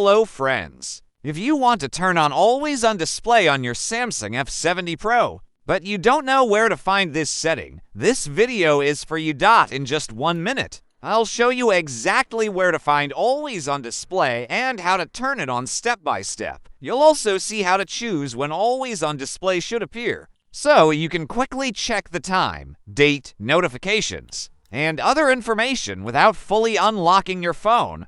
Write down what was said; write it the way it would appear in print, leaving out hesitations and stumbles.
Hello friends! If you want to turn on Always On Display on your Samsung F70 Pro, but you don't know where to find this setting, this video is for you. In just 1 minute, I'll show you exactly where to find Always On Display and how to turn it on step by step. You'll also see how to choose when Always On Display should appear, so you can quickly check the time, date, notifications, and other information without fully unlocking your phone.